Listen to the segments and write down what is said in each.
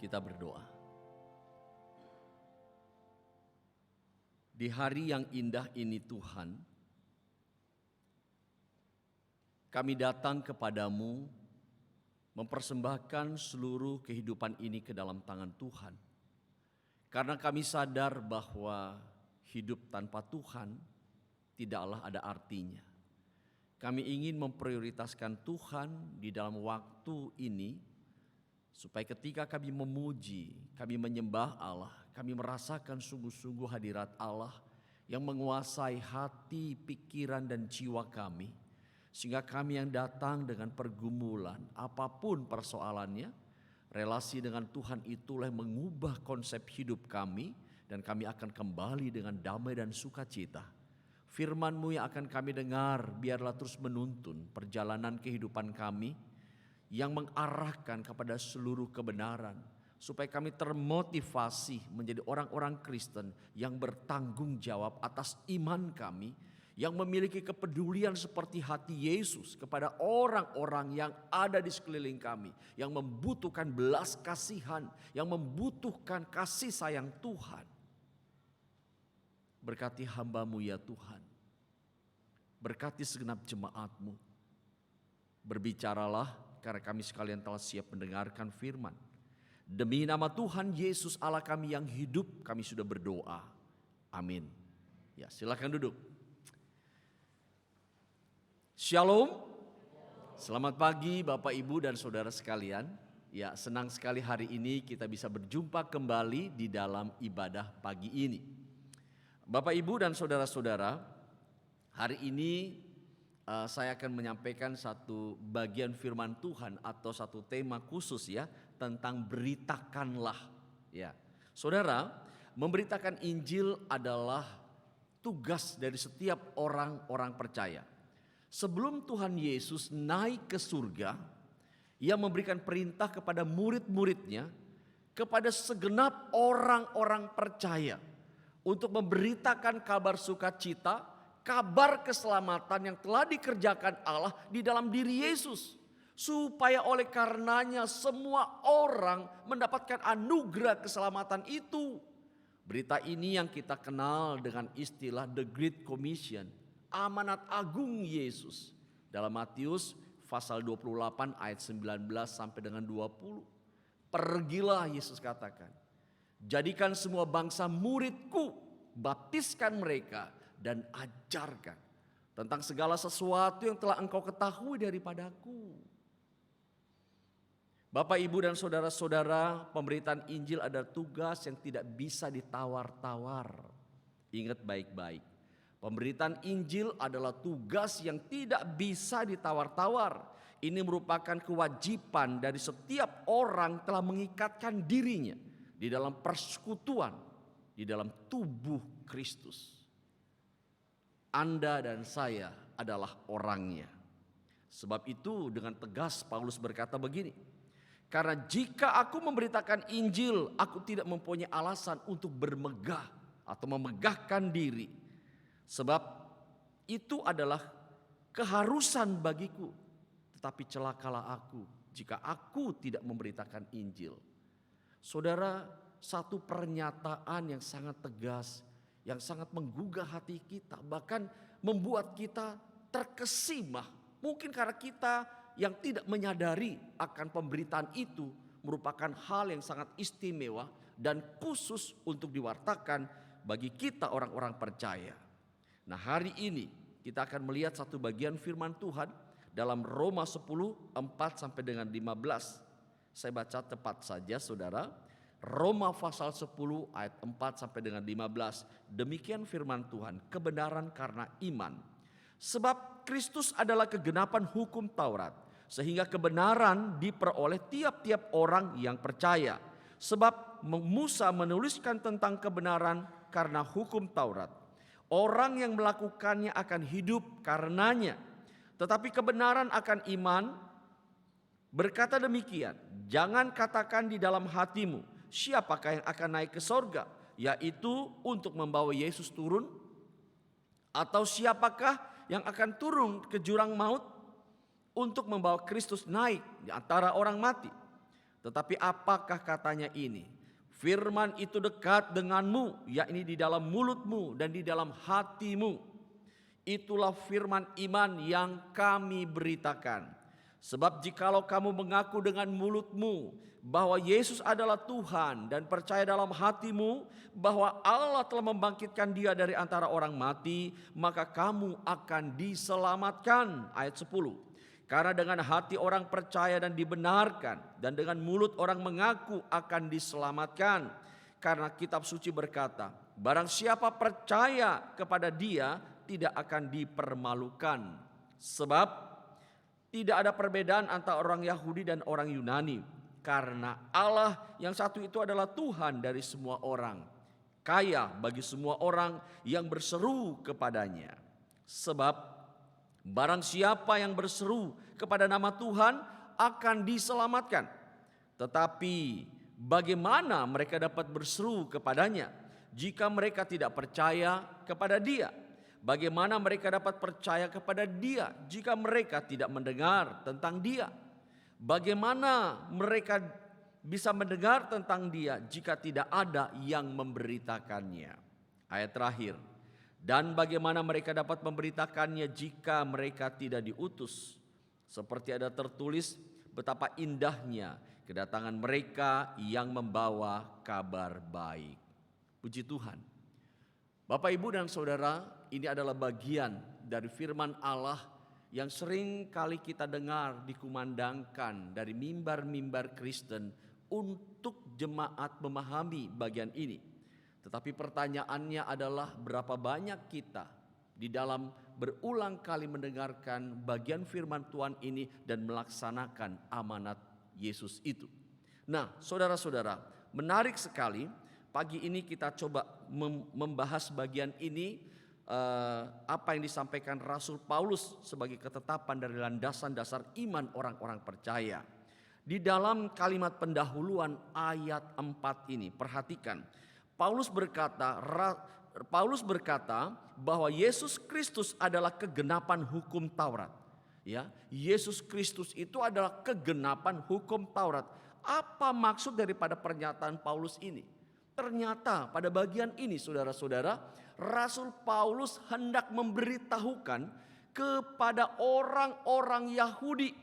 Kita berdoa. Di hari yang indah ini Tuhan, kami datang kepadamu mempersembahkan seluruh kehidupan ini ke dalam tangan Tuhan. Karena kami sadar bahwa hidup tanpa Tuhan tidaklah ada artinya. Kami ingin memprioritaskan Tuhan di dalam waktu ini, supaya ketika kami memuji, kami menyembah Allah, kami merasakan sungguh-sungguh hadirat Allah yang menguasai hati, pikiran, dan jiwa kami. Sehingga kami yang datang dengan pergumulan, apapun persoalannya, relasi dengan Tuhan itulah yang mengubah konsep hidup kami, dan kami akan kembali dengan damai dan sukacita. Firman-Mu yang akan kami dengar, biarlah terus menuntun perjalanan kehidupan kami, yang mengarahkan kepada seluruh kebenaran, supaya kami termotivasi menjadi orang-orang Kristen yang bertanggung jawab atas iman kami, yang memiliki kepedulian seperti hati Yesus kepada orang-orang yang ada di sekeliling kami, yang membutuhkan belas kasihan, yang membutuhkan kasih sayang Tuhan. Berkati hamba-Mu ya Tuhan, berkati segenap jemaat-Mu. Berbicaralah, karena kami sekalian telah siap mendengarkan firman. Demi nama Tuhan Yesus Allah kami yang hidup, kami sudah berdoa. Amin. Ya, silakan duduk. Shalom. Selamat pagi Bapak Ibu dan Saudara sekalian. Ya, senang sekali hari ini kita bisa berjumpa kembali di dalam ibadah pagi ini. Bapak Ibu dan Saudara-saudara, hari ini saya akan menyampaikan satu bagian firman Tuhan atau satu tema khusus ya, tentang beritakanlah. Ya, saudara, memberitakan Injil adalah tugas dari setiap orang-orang percaya. Sebelum Tuhan Yesus naik ke surga, Ia memberikan perintah kepada murid-muridnya, kepada segenap orang-orang percaya, untuk memberitakan kabar sukacita, kabar keselamatan yang telah dikerjakan Allah di dalam diri Yesus. Supaya oleh karenanya semua orang mendapatkan anugerah keselamatan itu. Berita ini yang kita kenal dengan istilah The Great Commission, amanat agung Yesus. Dalam Matius pasal 28 ayat 19 sampai dengan 20. Pergilah, Yesus katakan, jadikan semua bangsa muridku, baptiskan mereka dan ajarkan tentang segala sesuatu yang telah engkau ketahui daripadaku. Bapak, Ibu, dan saudara-saudara, pemberitaan Injil adalah tugas yang tidak bisa ditawar-tawar. Ingat baik-baik, pemberitaan Injil adalah tugas yang tidak bisa ditawar-tawar. Ini merupakan kewajiban dari setiap orang telah mengikatkan dirinya di dalam persekutuan, di dalam tubuh Kristus. Anda dan saya adalah orangnya. Sebab itu dengan tegas Paulus berkata begini, karena jika aku memberitakan Injil, aku tidak mempunyai alasan untuk bermegah atau memegahkan diri. Sebab itu adalah keharusan bagiku. Tetapi celakalah aku jika aku tidak memberitakan Injil. Saudara, satu pernyataan yang sangat tegas, yang sangat menggugah hati kita, bahkan membuat kita terkesima. Mungkin karena kita yang tidak menyadari akan pemberitaan itu merupakan hal yang sangat istimewa dan khusus untuk diwartakan bagi kita orang-orang percaya. Nah, hari ini kita akan melihat satu bagian firman Tuhan dalam Roma 10, 4 sampai dengan 15. Saya baca tepat saja saudara. Roma pasal 10 ayat 4 sampai dengan 15. Demikian firman Tuhan, kebenaran karena iman. Sebab Kristus adalah kegenapan hukum Taurat, sehingga kebenaran diperoleh tiap-tiap orang yang percaya. Sebab Musa menuliskan tentang kebenaran karena hukum Taurat. Orang yang melakukannya akan hidup karenanya. Tetapi kebenaran akan iman berkata demikian, jangan katakan di dalam hatimu, siapakah yang akan naik ke sorga, yaitu untuk membawa Yesus turun, atau siapakah yang akan turun ke jurang maut untuk membawa Kristus naik di antara orang mati. Tetapi apakah katanya ini? Firman itu dekat denganmu, yakni di dalam mulutmu dan di dalam hatimu. Itulah firman iman yang kami beritakan. Sebab jikalau kamu mengaku dengan mulutmu bahwa Yesus adalah Tuhan dan percaya dalam hatimu bahwa Allah telah membangkitkan Dia dari antara orang mati, maka kamu akan diselamatkan. Ayat 10. Karena dengan hati orang percaya dan dibenarkan, dan dengan mulut orang mengaku akan diselamatkan. Karena kitab suci berkata, barang siapa percaya kepada Dia tidak akan dipermalukan. Sebab tidak ada perbedaan antara orang Yahudi dan orang Yunani. Karena Allah yang satu itu adalah Tuhan dari semua orang, kaya bagi semua orang yang berseru kepadanya. Sebab barang siapa yang berseru kepada nama Tuhan akan diselamatkan. Tetapi bagaimana mereka dapat berseru kepadanya jika mereka tidak percaya kepada Dia? Bagaimana mereka dapat percaya kepada Dia jika mereka tidak mendengar tentang Dia? Bagaimana mereka bisa mendengar tentang Dia jika tidak ada yang memberitakannya? Ayat terakhir. Dan bagaimana mereka dapat memberitakannya jika mereka tidak diutus? Seperti ada tertulis betapa indahnya kedatangan mereka yang membawa kabar baik. Puji Tuhan. Bapak, Ibu dan Saudara, ini adalah bagian dari firman Allah yang sering kali kita dengar dikumandangkan dari mimbar-mimbar Kristen untuk jemaat memahami bagian ini. Tetapi pertanyaannya adalah berapa banyak kita di dalam berulang kali mendengarkan bagian firman Tuhan ini dan melaksanakan amanat Yesus itu. Nah, saudara-saudara, menarik sekali pagi ini kita coba membahas bagian ini. Apa yang disampaikan Rasul Paulus sebagai ketetapan dari landasan dasar iman orang-orang percaya. Di dalam kalimat pendahuluan ayat 4 ini, perhatikan. Paulus berkata bahwa Yesus Kristus adalah kegenapan hukum Taurat. Ya, Yesus Kristus itu adalah kegenapan hukum Taurat. Apa maksud daripada pernyataan Paulus ini? Ternyata pada bagian ini, saudara-saudara, Rasul Paulus hendak memberitahukan kepada orang-orang Yahudi,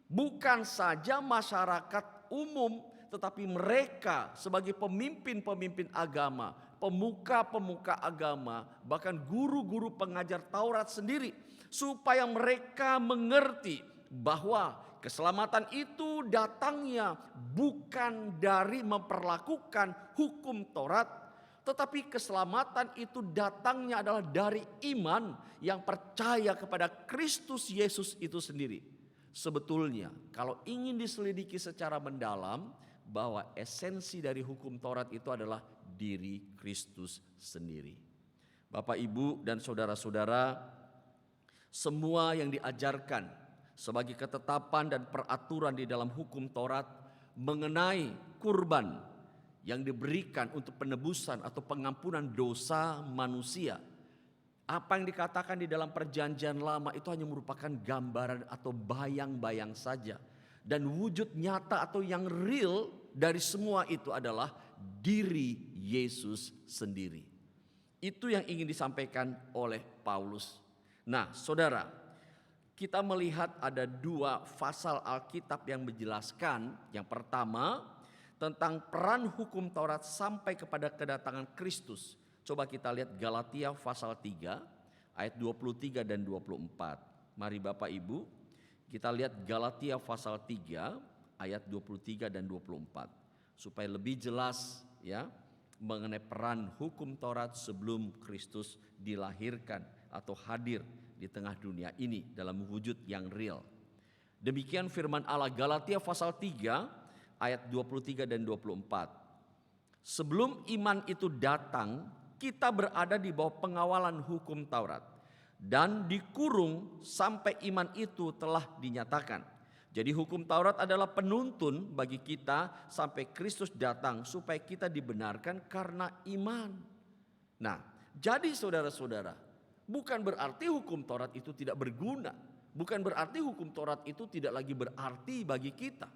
bukan saja masyarakat umum, tetapi mereka sebagai pemimpin-pemimpin agama, pemuka-pemuka agama, bahkan guru-guru pengajar Taurat sendiri, supaya mereka mengerti bahwa keselamatan itu datangnya bukan dari memperlakukan hukum Taurat, tetapi keselamatan itu datangnya adalah dari iman yang percaya kepada Kristus Yesus itu sendiri. Sebetulnya kalau ingin diselidiki secara mendalam, bahwa esensi dari hukum Taurat itu adalah diri Kristus sendiri. Bapak, Ibu dan saudara-saudara, semua yang diajarkan sebagai ketetapan dan peraturan di dalam hukum Taurat mengenai kurban yang diberikan untuk penebusan atau pengampunan dosa manusia. Apa yang dikatakan di dalam perjanjian lama itu hanya merupakan gambaran atau bayang-bayang saja. Dan wujud nyata atau yang real dari semua itu adalah diri Yesus sendiri. Itu yang ingin disampaikan oleh Paulus. Nah, saudara, kita melihat ada 2 pasal Alkitab yang menjelaskan. Yang pertama, tentang peran hukum Taurat sampai kepada kedatangan Kristus. Coba kita lihat Galatia pasal 3 ayat 23 dan 24. Mari Bapak Ibu, kita lihat Galatia pasal 3 ayat 23 dan 24. Supaya lebih jelas ya mengenai peran hukum Taurat sebelum Kristus dilahirkan atau hadir di tengah dunia ini dalam wujud yang real. Demikian firman Allah, Galatia pasal 3 ayat 23 dan 24. Sebelum iman itu datang, kita berada di bawah pengawalan hukum Taurat dan dikurung sampai iman itu telah dinyatakan. Jadi hukum Taurat adalah penuntun bagi kita sampai Kristus datang supaya kita dibenarkan karena iman. Nah, jadi saudara-saudara, bukan berarti hukum Taurat itu tidak berguna. Bukan berarti hukum Taurat itu tidak lagi berarti bagi kita.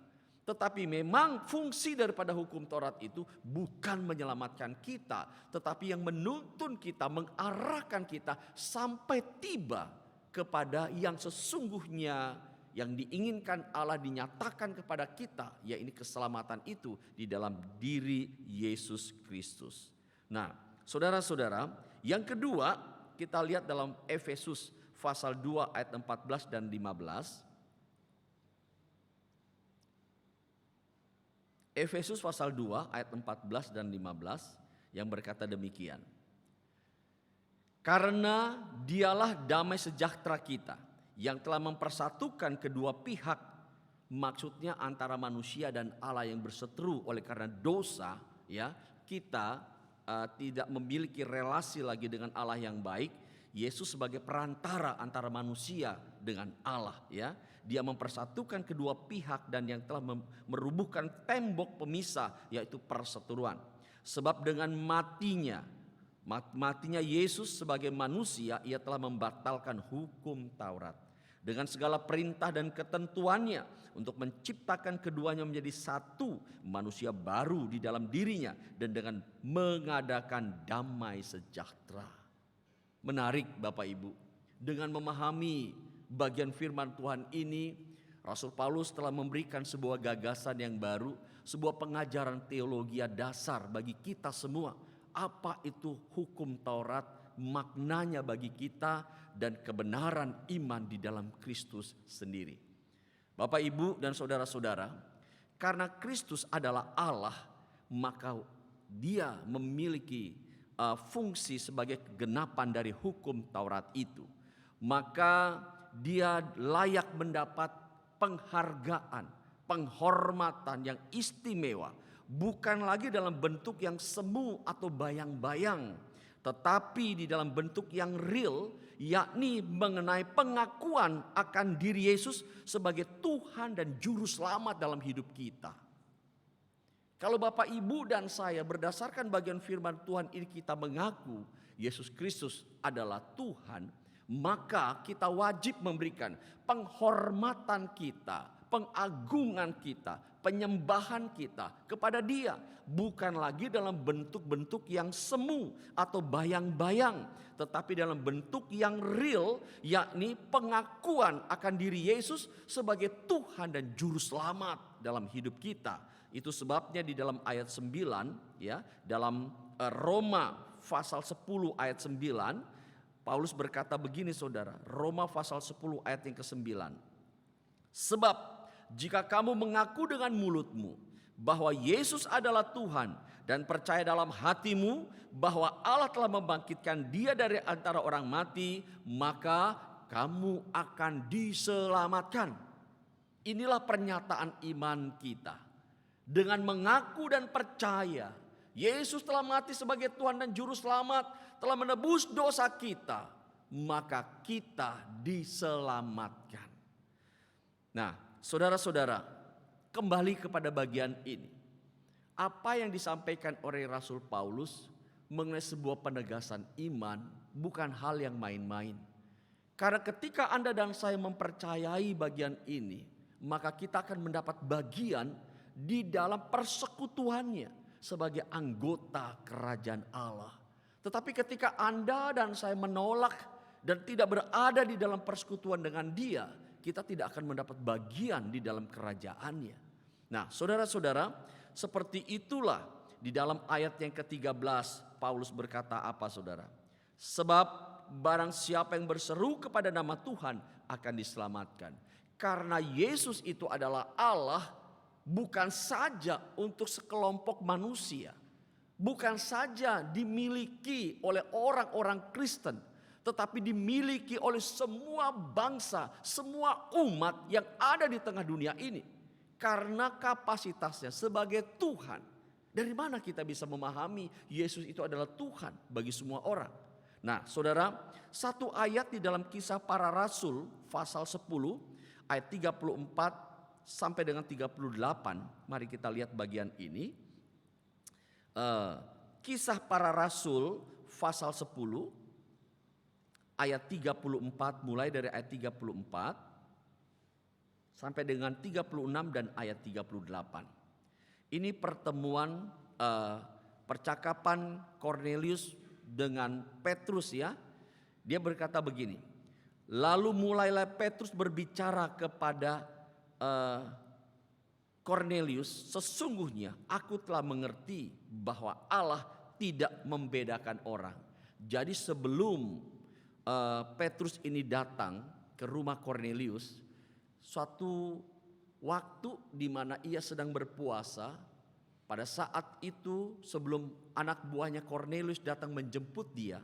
Tetapi memang fungsi daripada hukum Taurat itu bukan menyelamatkan kita, tetapi yang menuntun kita, mengarahkan kita sampai tiba kepada yang sesungguhnya yang diinginkan Allah dinyatakan kepada kita, yaitu keselamatan itu di dalam diri Yesus Kristus. Nah, saudara-saudara, yang kedua kita lihat dalam Efesus pasal 2 ayat 14 dan 15. Efesus pasal 2 ayat 14 dan 15 yang berkata demikian. Karena dialah damai sejahtera kita yang telah mempersatukan kedua pihak, maksudnya antara manusia dan Allah yang berseteru oleh karena dosa, ya, kita tidak memiliki relasi lagi dengan Allah yang baik. Yesus sebagai perantara antara manusia dengan Allah, ya. Dia mempersatukan kedua pihak dan yang telah merubuhkan tembok pemisah, yaitu perseteruan. Sebab dengan matinya Yesus sebagai manusia, ia telah membatalkan hukum Taurat dengan segala perintah dan ketentuannya untuk menciptakan keduanya menjadi satu manusia baru di dalam dirinya dan dengan mengadakan damai sejahtera. Menarik Bapak Ibu, dengan memahami bagian firman Tuhan ini, Rasul Paulus telah memberikan sebuah gagasan yang baru, sebuah pengajaran teologi dasar bagi kita semua. Apa itu hukum Taurat, maknanya bagi kita, dan kebenaran iman di dalam Kristus sendiri. Bapak Ibu dan saudara-saudara, karena Kristus adalah Allah, maka dia memiliki fungsi sebagai kegenapan dari hukum Taurat itu. Maka dia layak mendapat penghargaan, penghormatan yang istimewa, bukan lagi dalam bentuk yang semu atau bayang-bayang, tetapi di dalam bentuk yang real, yakni mengenai pengakuan akan diri Yesus sebagai Tuhan dan Juru Selamat dalam hidup kita. Kalau Bapak, Ibu, dan saya berdasarkan bagian firman Tuhan ini kita mengaku Yesus Kristus adalah Tuhan, maka kita wajib memberikan penghormatan kita, pengagungan kita, penyembahan kita kepada Dia, bukan lagi dalam bentuk-bentuk yang semu atau bayang-bayang, tetapi dalam bentuk yang real, yakni pengakuan akan diri Yesus sebagai Tuhan dan Juru Selamat dalam hidup kita. Itu sebabnya di dalam ayat 9, ya, dalam Roma pasal 10 ayat 9, Paulus berkata begini saudara, Roma pasal 10 ayat yang ke-9. Sebab jika kamu mengaku dengan mulutmu bahwa Yesus adalah Tuhan dan percaya dalam hatimu bahwa Allah telah membangkitkan Dia dari antara orang mati, maka kamu akan diselamatkan. Inilah pernyataan iman kita. Dengan mengaku dan percaya Yesus telah mati sebagai Tuhan dan Juru Selamat, telah menebus dosa kita, maka kita diselamatkan. Nah, saudara-saudara, kembali kepada bagian ini. Apa yang disampaikan oleh Rasul Paulus mengenai sebuah penegasan iman bukan hal yang main-main. Karena ketika Anda dan saya mempercayai bagian ini, maka kita akan mendapat bagian di dalam persekutuannya sebagai anggota kerajaan Allah. Tetapi ketika Anda dan saya menolak dan tidak berada di dalam persekutuan dengan Dia, kita tidak akan mendapat bagian di dalam kerajaannya. Nah, saudara-saudara, seperti itulah di dalam ayat yang ke-13 Paulus berkata apa saudara? Sebab barang siapa yang berseru kepada nama Tuhan akan diselamatkan. Karena Yesus itu adalah Allah, bukan saja untuk sekelompok manusia, bukan saja dimiliki oleh orang-orang Kristen, tetapi dimiliki oleh semua bangsa, semua umat yang ada di tengah dunia ini. Karena kapasitasnya sebagai Tuhan. Dari mana kita bisa memahami Yesus itu adalah Tuhan bagi semua orang? Nah, saudara, satu ayat di dalam Kisah Para Rasul pasal 10 ayat 34 sampai dengan 38, mari kita lihat bagian ini. Kisah Para Rasul pasal 10 ayat 34, mulai dari ayat 34 sampai dengan 36 dan ayat 38. Ini pertemuan percakapan Kornelius dengan Petrus ya. Dia berkata begini, lalu mulailah Petrus berbicara kepada Kornelius, sesungguhnya aku telah mengerti bahwa Allah tidak membedakan orang. Jadi sebelum Petrus ini datang ke rumah Kornelius, suatu waktu di mana ia sedang berpuasa, pada saat itu sebelum anak buahnya Kornelius datang menjemput dia,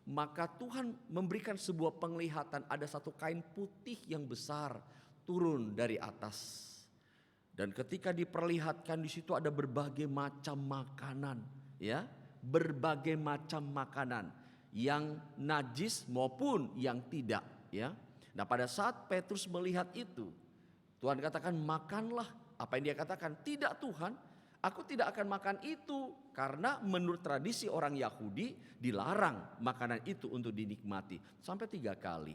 maka Tuhan memberikan sebuah penglihatan, ada satu kain putih yang besar turun dari atas. Dan ketika diperlihatkan di situ ada berbagai macam makanan, ya, berbagai macam makanan yang najis maupun yang tidak, ya. Nah, pada saat Petrus melihat itu, Tuhan katakan makanlah. Apa yang dia katakan? Tidak Tuhan, aku tidak akan makan itu, karena menurut tradisi orang Yahudi dilarang makanan itu untuk dinikmati sampai 3 kali.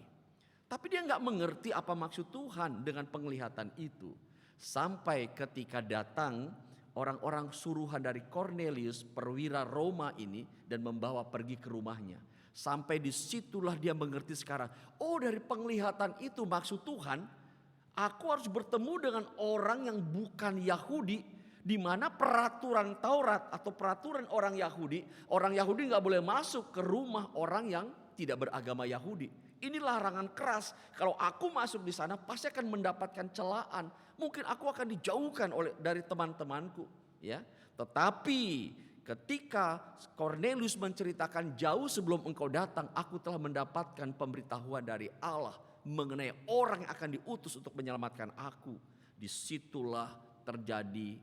Tapi dia nggak mengerti apa maksud Tuhan dengan penglihatan itu. Sampai ketika datang orang-orang suruhan dari Kornelius, perwira Roma ini, dan membawa pergi ke rumahnya. Sampai disitulah dia mengerti sekarang, oh dari penglihatan itu maksud Tuhan, aku harus bertemu dengan orang yang bukan Yahudi, di mana peraturan Taurat atau peraturan orang Yahudi nggak boleh masuk ke rumah orang yang tidak beragama Yahudi. Ini larangan keras. Kalau aku masuk di sana pasti akan mendapatkan celaan. Mungkin aku akan dijauhkan dari teman-temanku, ya. Tetapi ketika Kornelius menceritakan, jauh sebelum engkau datang, aku telah mendapatkan pemberitahuan dari Allah mengenai orang yang akan diutus untuk menyelamatkan aku. Disitulah terjadi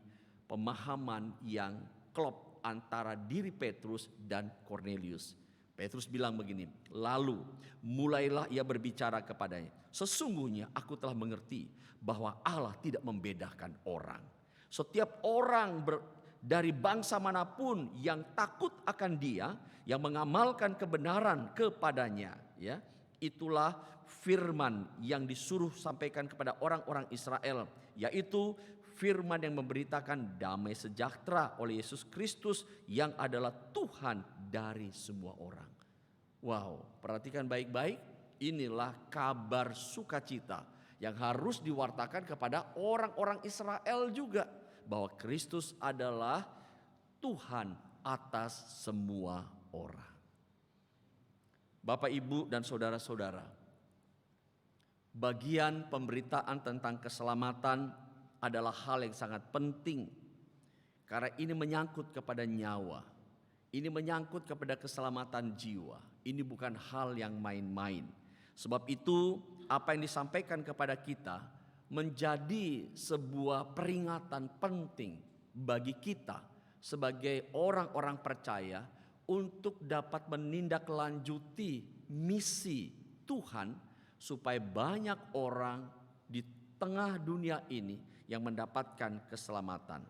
pemahaman yang klop antara diri Petrus dan Kornelius. Petrus bilang begini, lalu mulailah ia berbicara kepadanya, sesungguhnya aku telah mengerti bahwa Allah tidak membedakan orang. Setiap orang dari bangsa manapun yang takut akan dia, yang mengamalkan kebenaran kepadanya, ya, itulah firman yang disuruh sampaikan kepada orang-orang Israel, yaitu firman yang memberitakan damai sejahtera oleh Yesus Kristus yang adalah Tuhan dari semua orang. Wow, perhatikan baik-baik, inilah kabar sukacita yang harus diwartakan kepada orang-orang Israel juga, bahwa Kristus adalah Tuhan atas semua orang. Bapak, Ibu, dan saudara-saudara, bagian pemberitaan tentang keselamatan adalah hal yang sangat penting, karena ini menyangkut kepada nyawa, ini menyangkut kepada keselamatan jiwa. Ini bukan hal yang main-main. Sebab itu apa yang disampaikan kepada kita menjadi sebuah peringatan penting bagi kita sebagai orang-orang percaya untuk dapat menindaklanjuti misi Tuhan, supaya banyak orang di tengah dunia ini yang mendapatkan keselamatan.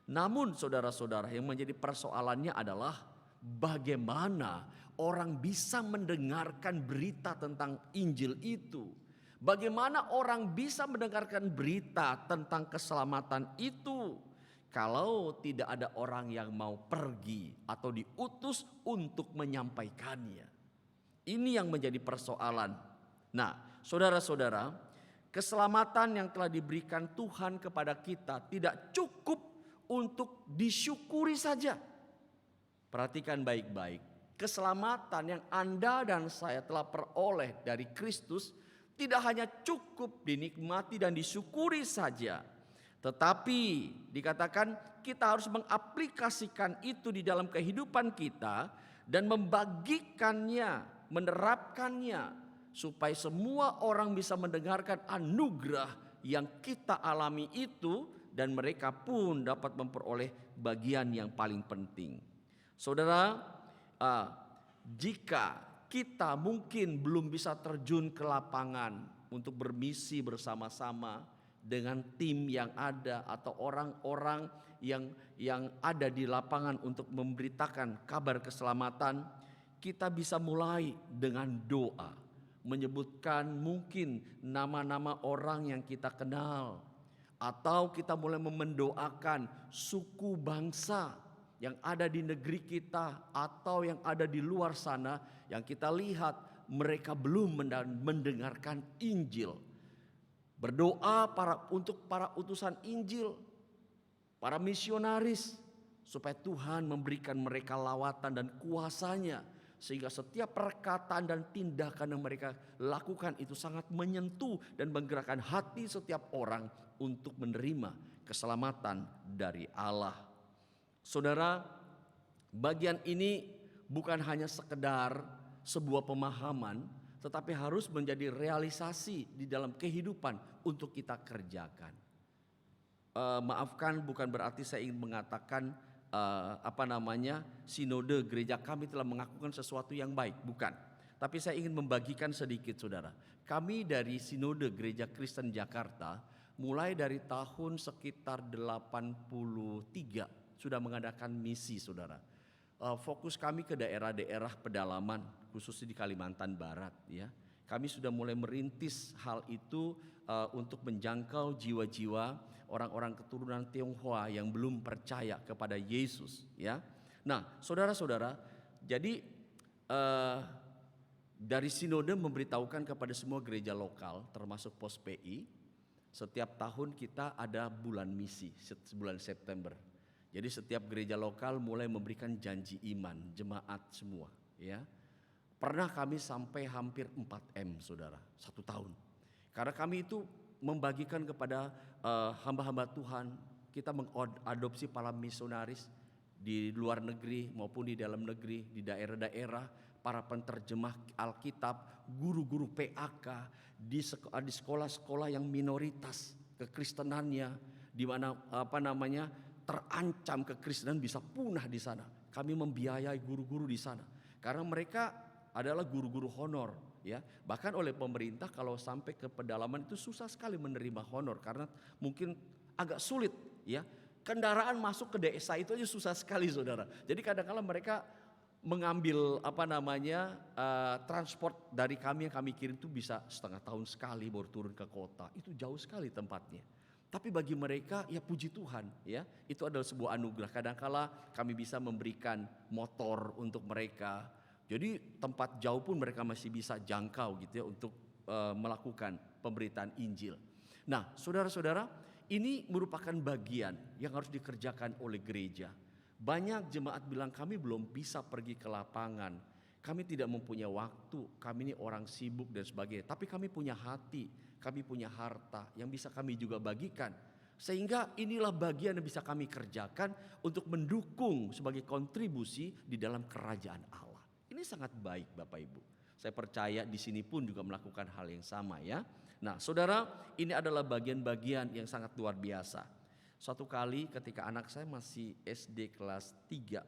Namun saudara-saudara, yang menjadi persoalannya adalah bagaimana orang bisa mendengarkan berita tentang Injil itu. Bagaimana orang bisa mendengarkan berita tentang keselamatan itu kalau tidak ada orang yang mau pergi atau diutus untuk menyampaikannya. Ini yang menjadi persoalan. Nah, saudara-saudara, keselamatan yang telah diberikan Tuhan kepada kita tidak cukup untuk disyukuri saja. Perhatikan baik-baik, keselamatan yang Anda dan saya telah peroleh dari Kristus tidak hanya cukup dinikmati dan disyukuri saja, tetapi dikatakan kita harus mengaplikasikan itu di dalam kehidupan kita dan membagikannya, menerapkannya, supaya semua orang bisa mendengarkan anugerah yang kita alami itu, dan mereka pun dapat memperoleh bagian yang paling penting. Saudara, jika kita mungkin belum bisa terjun ke lapangan untuk bermisi bersama-sama dengan tim yang ada atau orang-orang yang ada di lapangan untuk memberitakan kabar keselamatan, kita bisa mulai dengan doa. menyebutkan mungkin nama-nama orang yang kita kenal, atau kita mulai mendoakan suku bangsa yang ada di negeri kita atau yang ada di luar sana yang kita lihat mereka belum mendengarkan Injil. Berdoa untuk para utusan Injil, para misionaris, supaya Tuhan memberikan mereka lawatan dan kuasanya, sehingga setiap perkataan dan tindakan yang mereka lakukan itu sangat menyentuh dan menggerakkan hati setiap orang untuk menerima keselamatan dari Allah. Saudara, bagian ini bukan hanya sekedar sebuah pemahaman, tetapi harus menjadi realisasi di dalam kehidupan untuk kita kerjakan. Maafkan, bukan berarti saya ingin mengatakan sinode gereja kami telah melakukan sesuatu yang baik, bukan. Tapi saya ingin membagikan sedikit, saudara. Kami dari Sinode Gereja Kristen Jakarta mulai dari tahun sekitar 83 sudah mengadakan misi, saudara. Fokus kami ke daerah-daerah pedalaman, khususnya di Kalimantan Barat, ya. Kami sudah mulai merintis hal itu untuk menjangkau jiwa-jiwa orang-orang keturunan Tionghoa yang belum percaya kepada Yesus, ya. Nah, saudara-saudara, jadi dari sinode memberitahukan kepada semua gereja lokal termasuk Pos PI, setiap tahun kita ada bulan misi, bulan September. Jadi setiap gereja lokal mulai memberikan janji iman, jemaat semua, ya. Pernah kami sampai hampir 4M, saudara, 1 tahun. Karena kami itu membagikan kepada hamba-hamba Tuhan, kita mengadopsi para misionaris di luar negeri maupun di dalam negeri, di daerah-daerah, para penterjemah Alkitab, guru-guru PAK, di sekolah-sekolah yang minoritas kekristenannya, di mana terancam kekristenan bisa punah di sana. Kami membiayai guru-guru di sana karena mereka adalah guru-guru honor, ya. Bahkan oleh pemerintah kalau sampai ke pedalaman itu susah sekali menerima honor karena mungkin agak sulit, ya. Kendaraan masuk ke desa itu aja susah sekali, saudara. Jadi kadang-kadang mereka mengambil transport dari kami yang kami kirim itu bisa setengah tahun sekali baru turun ke kota. Itu jauh sekali tempatnya. Tapi bagi mereka, ya puji Tuhan, ya, itu adalah sebuah anugerah. Kadang-kala kami bisa memberikan motor untuk mereka. Jadi tempat jauh pun mereka masih bisa jangkau gitu ya untuk melakukan pemberitaan Injil. Nah, saudara-saudara, ini merupakan bagian yang harus dikerjakan oleh gereja. Banyak jemaat bilang kami belum bisa pergi ke lapangan, kami tidak mempunyai waktu, kami ini orang sibuk dan sebagainya. Tapi kami punya hati, kami punya harta yang bisa kami juga bagikan. Sehingga inilah bagian yang bisa kami kerjakan untuk mendukung sebagai kontribusi di dalam kerajaan Allah. Ini sangat baik, Bapak Ibu. Saya percaya di sini pun juga melakukan hal yang sama, ya. Nah, saudara, ini adalah bagian-bagian yang sangat luar biasa. Suatu kali ketika anak saya masih SD kelas 3,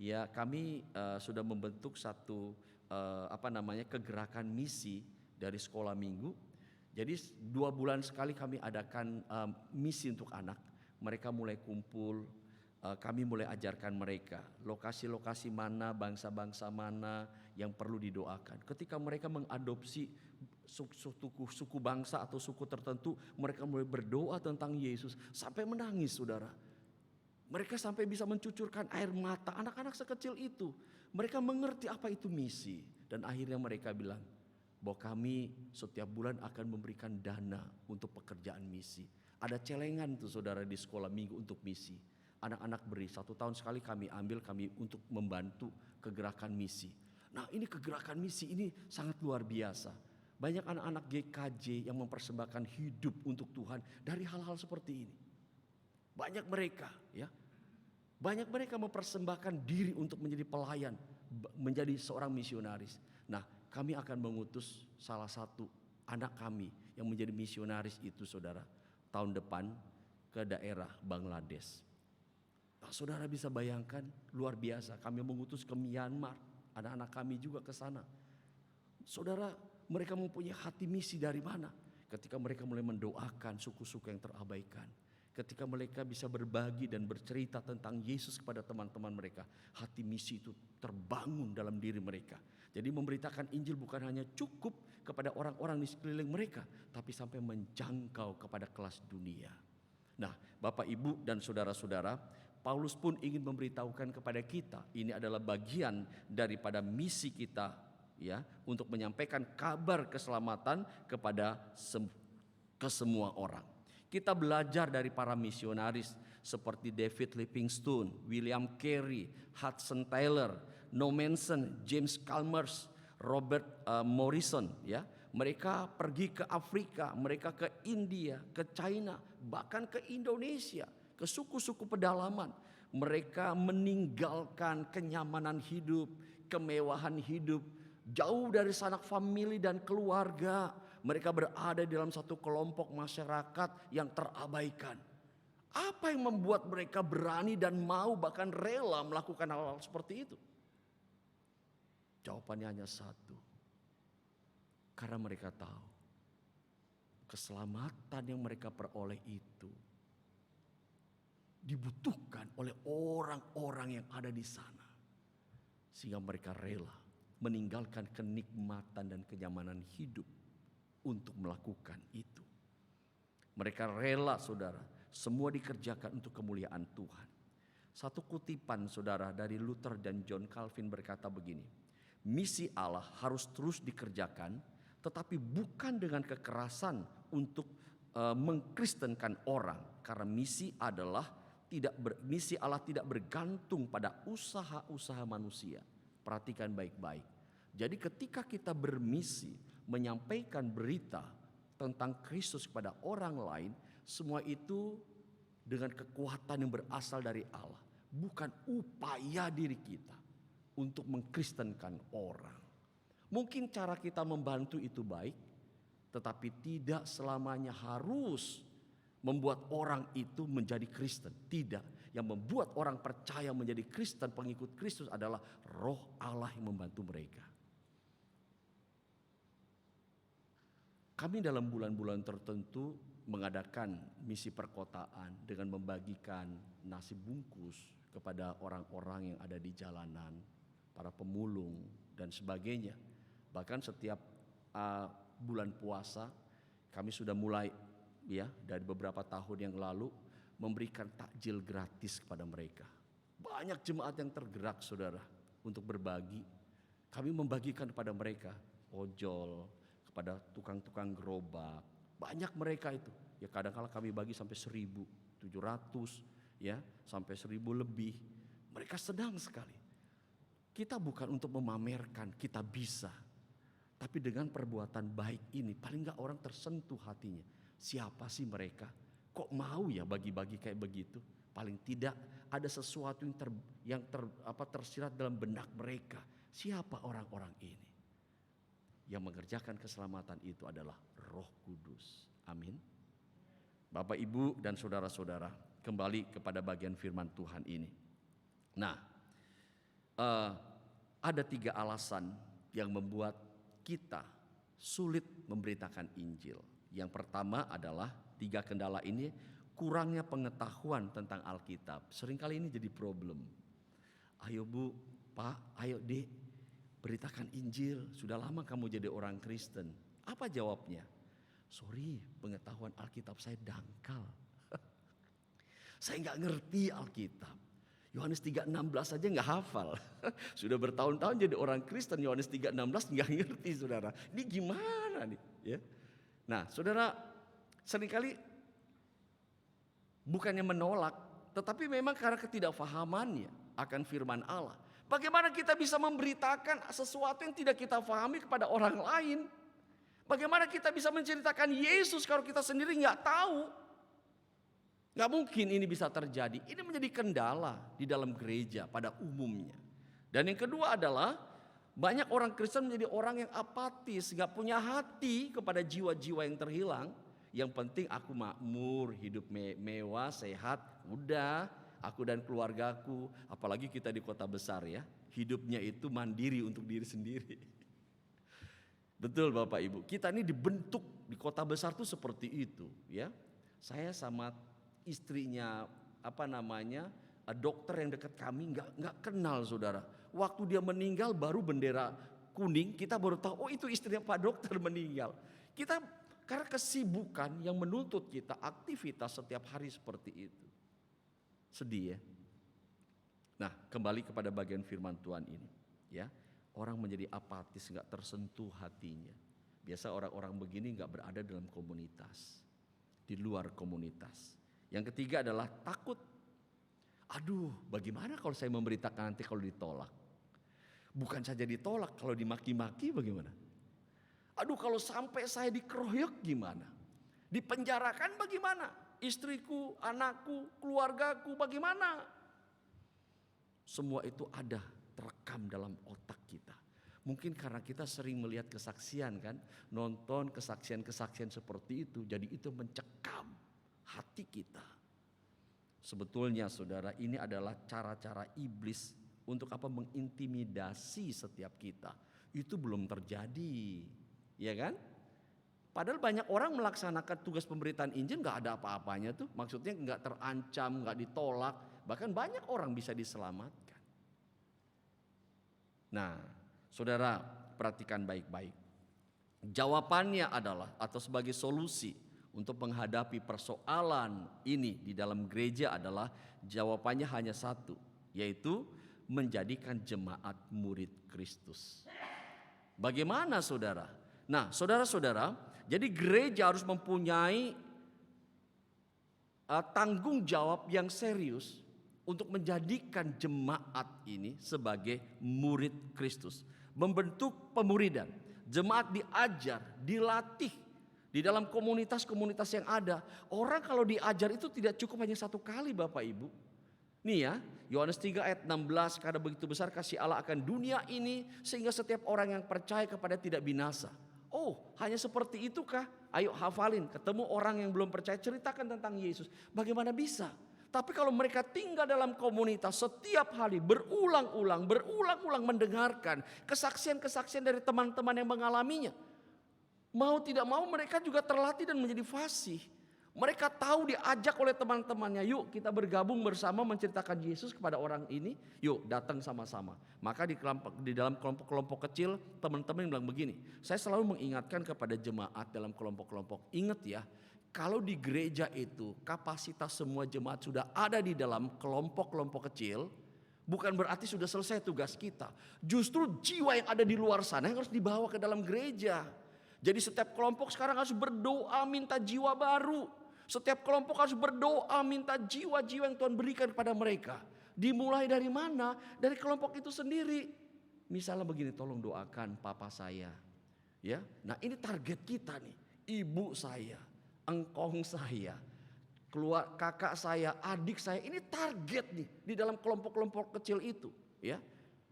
ya kami sudah membentuk satu kegerakan misi dari sekolah minggu. Jadi 2 bulan sekali kami adakan misi untuk anak. Mereka mulai kumpul, kami mulai ajarkan mereka lokasi-lokasi mana, bangsa-bangsa mana yang perlu didoakan. Ketika mereka mengadopsi suku bangsa atau suku tertentu, mereka mulai berdoa tentang Yesus sampai menangis, saudara. Mereka sampai bisa mencucurkan air mata. Anak-anak sekecil itu, mereka mengerti apa itu misi. Dan akhirnya mereka bilang bahwa kami setiap bulan akan memberikan dana untuk pekerjaan misi. Ada celengan tuh, saudara, di sekolah minggu untuk misi. Anak-anak beri, 1 tahun sekali kami untuk membantu kegerakan misi. Nah, ini kegerakan misi ini sangat luar biasa. Banyak anak-anak GKJ yang mempersembahkan hidup untuk Tuhan dari hal-hal seperti ini. Banyak mereka, ya. Banyak mereka mempersembahkan diri untuk menjadi pelayan, menjadi seorang misionaris. Nah, kami akan mengutus salah satu anak kami yang menjadi misionaris itu, saudara, tahun depan ke daerah Bangladesh. Nah, saudara bisa bayangkan, luar biasa. Kami mengutus ke Myanmar, anak-anak kami juga ke sana. Saudara, mereka mempunyai hati misi dari mana? Ketika mereka mulai mendoakan suku-suku yang terabaikan. Ketika mereka bisa berbagi dan bercerita tentang Yesus kepada teman-teman mereka, hati misi itu terbangun dalam diri mereka. Jadi memberitakan Injil bukan hanya cukup kepada orang-orang di sekeliling mereka, tapi sampai menjangkau kepada kelas dunia. Nah, Bapak, Ibu, dan saudara-saudara, Paulus pun ingin memberitahukan kepada kita, ini adalah bagian daripada misi kita, ya, untuk menyampaikan kabar keselamatan kepada semua orang. Kita belajar dari para misionaris seperti David Livingstone, William Carey, Hudson Taylor, Noah Manson, James Chalmers, Robert Morrison, ya. Mereka pergi ke Afrika, mereka ke India, ke China, bahkan ke Indonesia, ke suku-suku pedalaman. Mereka meninggalkan kenyamanan hidup, kemewahan hidup, jauh dari sanak famili dan keluarga. Mereka berada di dalam satu kelompok masyarakat yang terabaikan. Apa yang membuat mereka berani dan mau bahkan rela melakukan hal-hal seperti itu? Jawabannya hanya satu. Karena mereka tahu keselamatan yang mereka peroleh itu dibutuhkan oleh orang-orang yang ada di sana. Sehingga mereka rela meninggalkan kenikmatan dan kenyamanan hidup untuk melakukan itu. Mereka rela, saudara, semua dikerjakan untuk kemuliaan Tuhan. Satu kutipan, saudara, dari Luther dan John Calvin berkata begini, misi Allah harus terus dikerjakan, tetapi bukan dengan kekerasan untuk mengkristenkan orang, karena misi Allah tidak bergantung pada usaha-usaha manusia. Perhatikan baik-baik. Jadi ketika kita bermisi menyampaikan berita tentang Kristus kepada orang lain, semua itu dengan kekuatan yang berasal dari Allah, bukan upaya diri kita untuk mengkristenkan orang. Mungkin cara kita membantu itu baik, tetapi tidak selamanya harus membuat orang itu menjadi Kristen. Tidak, yang membuat orang percaya menjadi Kristen, pengikut Kristus adalah Roh Allah yang membantu mereka. Kami dalam bulan-bulan tertentu mengadakan misi perkotaan dengan membagikan nasi bungkus kepada orang-orang yang ada di jalanan, para pemulung dan sebagainya. Bahkan setiap bulan puasa kami sudah mulai, ya, dari beberapa tahun yang lalu memberikan takjil gratis kepada mereka. Banyak jemaat yang tergerak, saudara, untuk berbagi. Kami membagikan kepada mereka ojol, kepada tukang-tukang gerobak. Banyak mereka itu. Ya, kadang-kala kami bagi sampai 1.700, ya, sampai 1.000 lebih. Mereka senang sekali. Kita bukan untuk memamerkan kita bisa, tapi dengan perbuatan baik ini paling gak orang tersentuh hatinya. Siapa sih mereka? Kok mau ya bagi-bagi kayak begitu? Paling tidak ada sesuatu yang tersirat dalam benak mereka. Siapa orang-orang ini? Yang mengerjakan keselamatan itu adalah Roh Kudus. Amin. Bapak, Ibu, dan saudara-saudara, kembali kepada bagian firman Tuhan ini. Nah, ada 3 alasan yang membuat kita sulit memberitakan Injil. Yang pertama adalah 3 kendala ini, kurangnya pengetahuan tentang Alkitab. Seringkali ini jadi problem. Ayo Bu, Pak, ayo Dek, beritakan Injil. Sudah lama kamu jadi orang Kristen. Apa jawabnya? Sorry, pengetahuan Alkitab saya dangkal. Saya gak ngerti Alkitab. Yohanes 3:16 aja gak hafal. Sudah bertahun-tahun jadi orang Kristen, Yohanes 3:16 gak ngerti, saudara. Ini gimana nih? Ya. Nah, saudara, seringkali bukannya menolak, tetapi memang karena ketidakfahamannya akan firman Allah. Bagaimana kita bisa memberitakan sesuatu yang tidak kita pahami kepada orang lain? Bagaimana kita bisa menceritakan Yesus kalau kita sendiri gak tahu? Gak mungkin ini bisa terjadi. Ini menjadi kendala di dalam gereja pada umumnya. Dan yang kedua adalah banyak orang Kristen menjadi orang yang apatis, gak punya hati kepada jiwa-jiwa yang terhilang. Yang penting aku makmur, hidup mewah, sehat, udah aku dan keluargaku. Apalagi kita di kota besar, ya, hidupnya itu mandiri untuk diri sendiri. Betul Bapak Ibu, kita ini dibentuk di kota besar tuh seperti itu, ya. Saya sama istrinya dokter yang dekat kami nggak kenal saudara. Waktu dia meninggal baru bendera kuning, kita baru tahu oh itu istrinya Pak Dokter meninggal. Kita karena kesibukan yang menuntut kita aktivitas setiap hari seperti itu. Sedih ya. Nah, kembali kepada bagian firman Tuhan ini, ya. Orang menjadi apatis, nggak tersentuh hatinya. Biasa orang-orang begini nggak berada dalam komunitas, di luar komunitas. Yang ketiga adalah takut. Aduh, bagaimana kalau saya memberitakan nanti kalau ditolak? Bukan saja ditolak, kalau dimaki-maki bagaimana? Aduh, kalau sampai saya dikeroyok gimana? Dipenjarakan bagaimana? Istriku, anakku, keluargaku bagaimana? Semua itu ada terekam dalam otak kita. Mungkin karena kita sering melihat kesaksian kan, nonton kesaksian-kesaksian seperti itu, jadi itu mencekam hati kita. Sebetulnya saudara, ini adalah cara-cara iblis untuk mengintimidasi setiap kita. Itu belum terjadi, ya kan? Padahal banyak orang melaksanakan tugas pemberitaan Injil gak ada apa-apanya tuh. Maksudnya gak terancam, gak ditolak. Bahkan banyak orang bisa diselamatkan. Nah, saudara perhatikan baik-baik. Jawabannya adalah atau sebagai solusi untuk menghadapi persoalan ini di dalam gereja adalah jawabannya hanya satu, yaitu menjadikan jemaat murid Kristus. Bagaimana saudara? Nah, saudara-saudara, jadi gereja harus mempunyai tanggung jawab yang serius untuk menjadikan jemaat ini sebagai murid Kristus. Membentuk pemuridan. Jemaat diajar, dilatih di dalam komunitas-komunitas yang ada. Orang kalau diajar itu tidak cukup hanya satu kali Bapak Ibu. Nih ya, Yohanes 3 ayat 16, karena begitu besar kasih Allah akan dunia ini sehingga setiap orang yang percaya kepada tidak binasa. Oh, hanya seperti itukah? Ayo hafalin, ketemu orang yang belum percaya, ceritakan tentang Yesus. Bagaimana bisa? Tapi kalau mereka tinggal dalam komunitas setiap hari berulang-ulang mendengarkan kesaksian-kesaksian dari teman-teman yang mengalaminya. Mau tidak mau mereka juga terlatih dan menjadi fasih. Mereka tahu diajak oleh teman-temannya, yuk kita bergabung bersama menceritakan Yesus kepada orang ini, yuk datang sama-sama. Maka di dalam kelompok-kelompok kecil teman-teman bilang begini, saya selalu mengingatkan kepada jemaat dalam kelompok-kelompok, ingat ya, kalau di gereja itu kapasitas semua jemaat sudah ada di dalam kelompok-kelompok kecil, bukan berarti sudah selesai tugas kita. Justru jiwa yang ada di luar sana yang harus dibawa ke dalam gereja. Jadi setiap kelompok sekarang harus berdoa minta jiwa baru. Setiap kelompok harus berdoa minta jiwa-jiwa yang Tuhan berikan kepada mereka. Dimulai dari mana? Dari kelompok itu sendiri. Misalnya begini, tolong doakan papa saya. Ya, nah ini target kita nih. Ibu saya, engkong saya, kakak saya, adik saya. Ini target nih di dalam kelompok-kelompok kecil itu. Ya,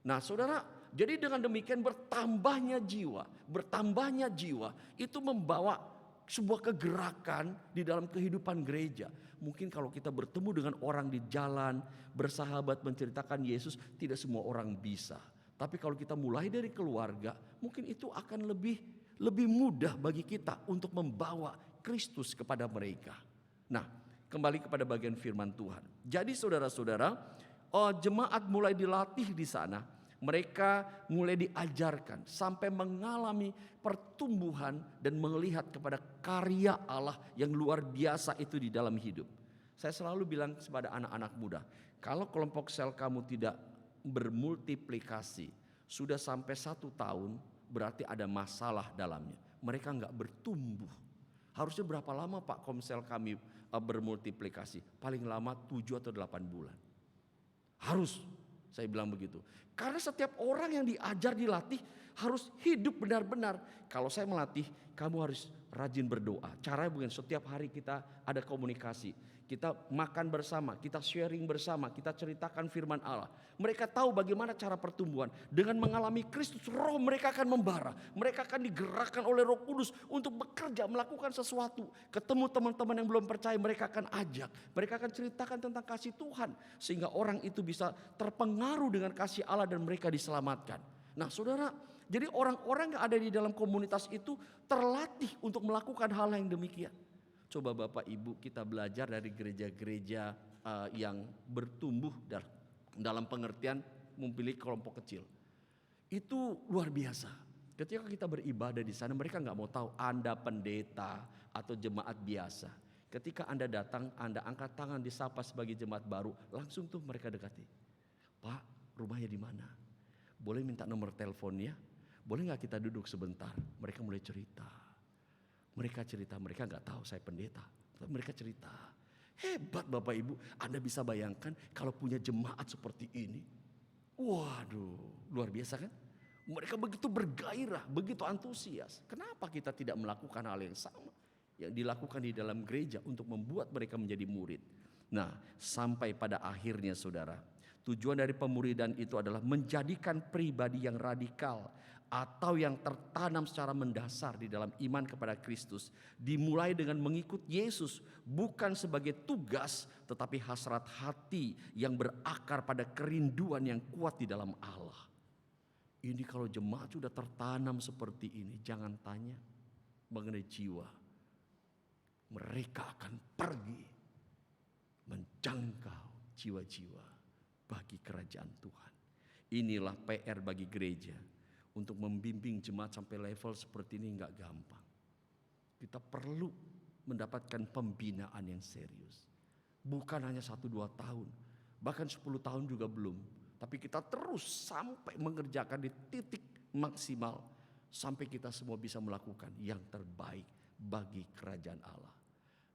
nah saudara. Jadi dengan demikian bertambahnya jiwa itu membawa sebuah kegerakan di dalam kehidupan gereja. Mungkin kalau kita bertemu dengan orang di jalan, bersahabat menceritakan Yesus, tidak semua orang bisa. Tapi kalau kita mulai dari keluarga, mungkin itu akan lebih mudah bagi kita untuk membawa Kristus kepada mereka. Nah, kembali kepada bagian firman Tuhan. Jadi saudara-saudara, jemaat mulai dilatih di sana. Mereka mulai diajarkan sampai mengalami pertumbuhan dan melihat kepada karya Allah yang luar biasa itu di dalam hidup. Saya selalu bilang kepada anak-anak muda, kalau kelompok sel kamu tidak bermultiplikasi sudah sampai 1 tahun, berarti ada masalah dalamnya. Mereka nggak bertumbuh. Harusnya berapa lama Pak komsel kami bermultiplikasi? Paling lama 7 atau 8 bulan. Harus. Saya bilang begitu. Karena setiap orang yang diajar, dilatih harus hidup benar-benar. Kalau saya melatih, kamu harus rajin berdoa. Caranya bukan setiap hari kita ada komunikasi. Kita makan bersama, kita sharing bersama, kita ceritakan firman Allah. Mereka tahu bagaimana cara pertumbuhan. Dengan mengalami Kristus, roh mereka akan membara. Mereka akan digerakkan oleh Roh Kudus untuk bekerja, melakukan sesuatu. Ketemu teman-teman yang belum percaya, mereka akan ajak. Mereka akan ceritakan tentang kasih Tuhan. Sehingga orang itu bisa terpengaruh dengan kasih Allah dan mereka diselamatkan. Nah saudara, jadi orang-orang yang ada di dalam komunitas itu terlatih untuk melakukan hal yang demikian. Coba Bapak Ibu kita belajar dari gereja-gereja yang bertumbuh dalam pengertian memiliki kelompok kecil. Itu luar biasa. Ketika kita beribadah di sana, mereka nggak mau tahu Anda pendeta atau jemaat biasa. Ketika Anda datang, Anda angkat tangan disapa sebagai jemaat baru, langsung tuh mereka dekati. Pak, rumahnya di mana? Boleh minta nomor teleponnya? Boleh nggak kita duduk sebentar? Mereka mulai cerita. Mereka nggak tahu saya pendeta. Mereka cerita. Hebat Bapak Ibu, Anda bisa bayangkan kalau punya jemaat seperti ini. Waduh, luar biasa kan? Mereka begitu bergairah, begitu antusias. Kenapa kita tidak melakukan hal yang sama yang dilakukan di dalam gereja untuk membuat mereka menjadi murid? Nah, sampai pada akhirnya saudara, tujuan dari pemuridan itu adalah menjadikan pribadi yang radikal atau yang tertanam secara mendasar di dalam iman kepada Kristus, dimulai dengan mengikut Yesus bukan sebagai tugas tetapi hasrat hati yang berakar pada kerinduan yang kuat di dalam Allah. Ini kalau jemaat sudah tertanam seperti ini, jangan tanya mengenai jiwa. Mereka akan pergi menjangkau jiwa-jiwa bagi kerajaan Tuhan. Inilah PR bagi gereja. Untuk membimbing jemaat sampai level seperti ini nggak gampang. Kita perlu mendapatkan pembinaan yang serius. Bukan hanya 1-2 tahun, bahkan 10 tahun juga belum. Tapi kita terus sampai mengerjakan di titik maksimal. Sampai kita semua bisa melakukan yang terbaik bagi kerajaan Allah.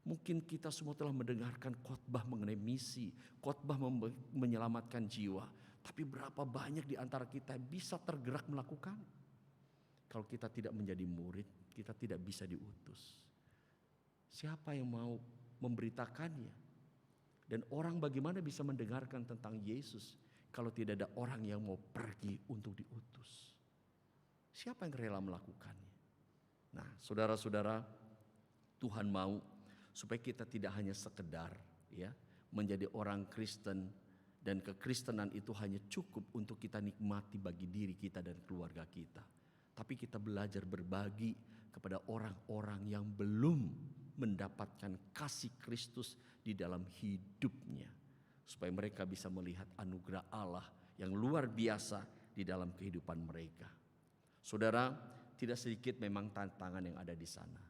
Mungkin kita semua telah mendengarkan khotbah mengenai misi, khotbah menyelamatkan jiwa. Tapi berapa banyak di antara kita bisa tergerak melakukan? Kalau kita tidak menjadi murid, kita tidak bisa diutus. Siapa yang mau memberitakannya? Dan orang bagaimana bisa mendengarkan tentang Yesus kalau tidak ada orang yang mau pergi untuk diutus? Siapa yang rela melakukannya? Nah, saudara-saudara, Tuhan mau supaya kita tidak hanya sekedar menjadi orang Kristen. Dan kekristenan itu hanya cukup untuk kita nikmati bagi diri kita dan keluarga kita. Tapi kita belajar berbagi kepada orang-orang yang belum mendapatkan kasih Kristus di dalam hidupnya. Supaya mereka bisa melihat anugerah Allah yang luar biasa di dalam kehidupan mereka. Saudara, tidak sedikit memang tantangan yang ada di sana.